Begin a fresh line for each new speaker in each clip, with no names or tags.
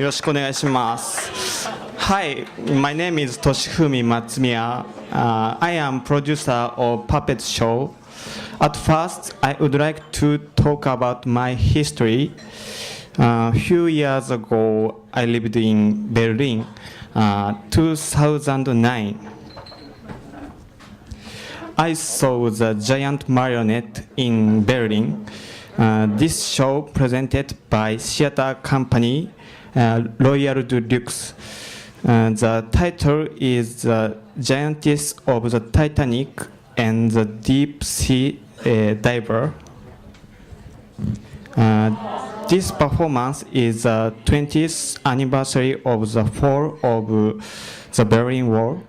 よろしくお願いします。Hi, my name is Toshifumi Matsumiya. I am producer of puppet show. At first, I would like to talk about my history. A few years ago, I lived in Berlin, 2009. I saw the giant marionette in Berlin. This show presented by theater company Royal Deluxe. The title is The Giantess of the Titanic and the Deep Sea Diver. This performance is the 20th anniversary of the fall of the Berlin Wall.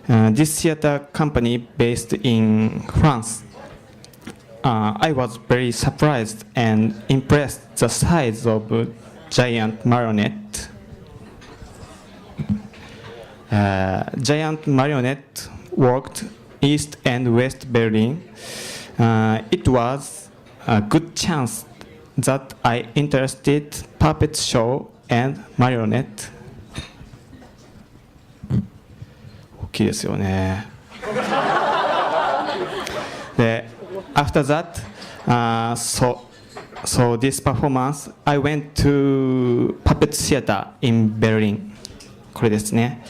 This theater company based in France. I was very surprised and impressed the size of giant marionette. Giant marionette worked East and West Berlin. It was a good chance that I interested puppet show and marionette. 大きいですよね。で、after that, so this performance, I went to puppet theater in Berlin. これですね。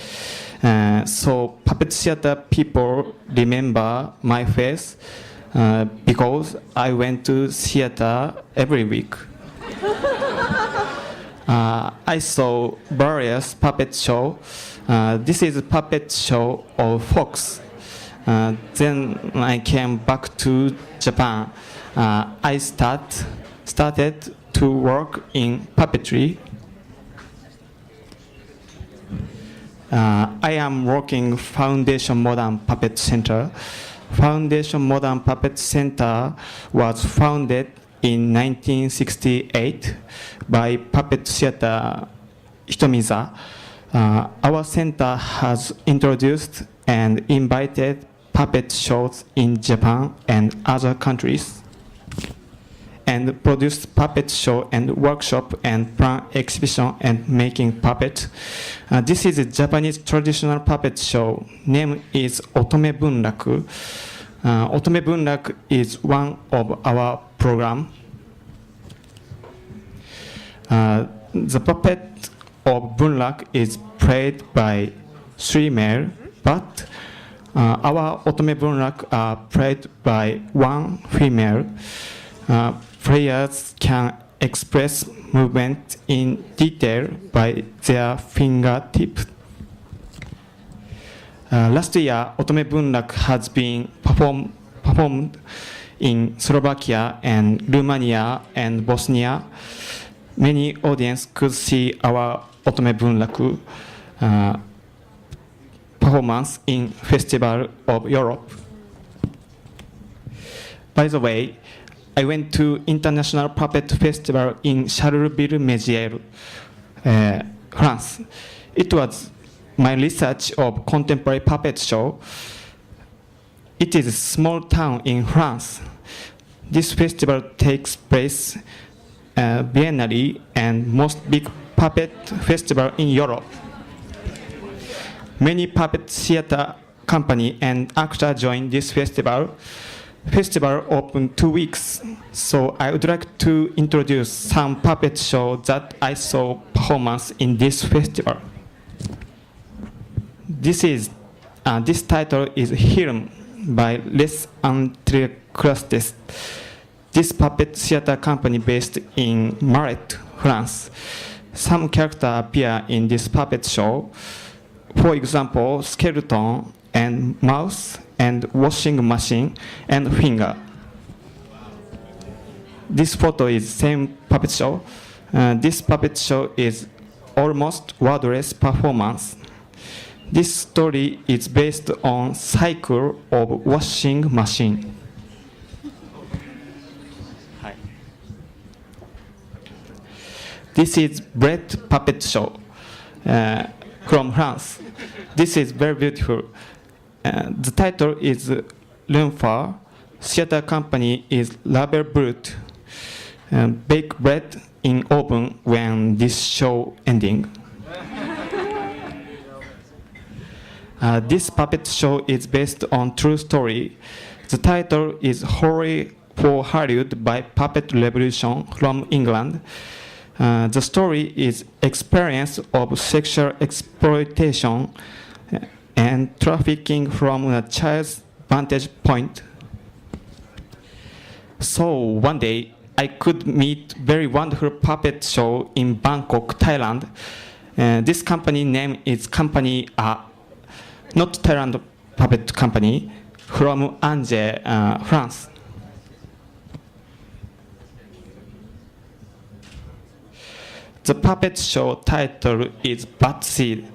So puppet theater people remember my face because I went to theater every week. I saw various puppet show. This is a puppet show of Fox. Then I came back to Japan. I started to work in puppetry. I am working Foundation Modern Puppet Center. Foundation Modern Puppet Center was founded in 1968 by Puppet Theater Hitomiza. Our center has introduced and invited puppet shows in Japan and other countries, and produced puppet show and workshop and plan exhibition and making puppet. This is a Japanese traditional puppet show. Name is Otome Bunraku. Otome Bunraku is one of our program. The puppet of Bunraku is played by 3 male, but our Otome Bunraku are played by 1 female. Players can express movement in detail by their fingertip. Last year, Otome Bunraku has been performed in Slovakia and Romania and Bosnia. Many audience could see our Otome Bunraku performance in Festival of Europe. By the way, I went to International Puppet Festival in Charleville-Mézières, France. It was my research of contemporary puppet show. It is a small town in France. This festival takes place biennially and most big puppet festival in Europe. Many puppet theater company and actors join this festival. Festival open 2 weeks, so I would like to introduce some puppet show that I saw performance in this festival. This title is Film by Les Entrecrustes. This puppet theater company based in Maret, France. Some characters appear in this puppet show. For example, skeleton and mouse and washing machine and finger. This photo is same puppet show. This puppet show is almost wordless performance. This story is based on cycle of washing machine. This is bread puppet show from France. This is very beautiful. The title is Lunfa. Theater company is Label Brut. Bake bread in oven when this show ending. This puppet show is based on true story. The title is Horror for Hollywood by Puppet Revolution from England. The story is experience of sexual exploitation and trafficking from a child's vantage point. So one day, I could meet very wonderful puppet show in Bangkok, Thailand. This company name is company, not Thailand puppet company, from Angers, France. The puppet show title is Bad Seed.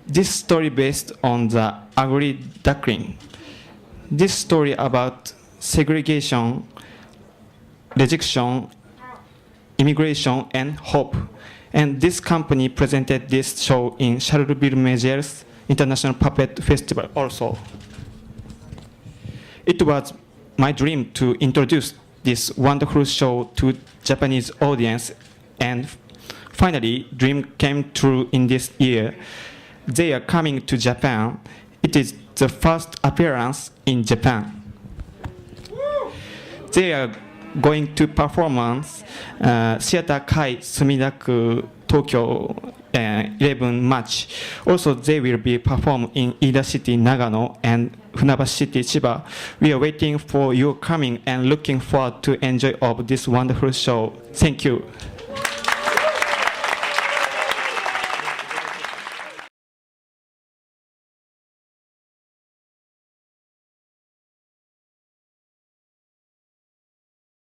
This story based on the ugly duckling. This story about segregation, rejection, immigration, and hope. And this company presented this show in Charleville Mézières International Puppet Festival also. It was my dream to introduce this wonderful show to Japanese audience, and finally, dream came true in this year. They are coming to Japan. It is the first appearance in Japan. They are going to performance Theater Kai Sumidaku Tokyo 11 March. Also, they will be performed in Ida City, Nagano, and Funabashi City, Chiba. We are waiting for your coming and looking forward to enjoy of this wonderful show. Thank you.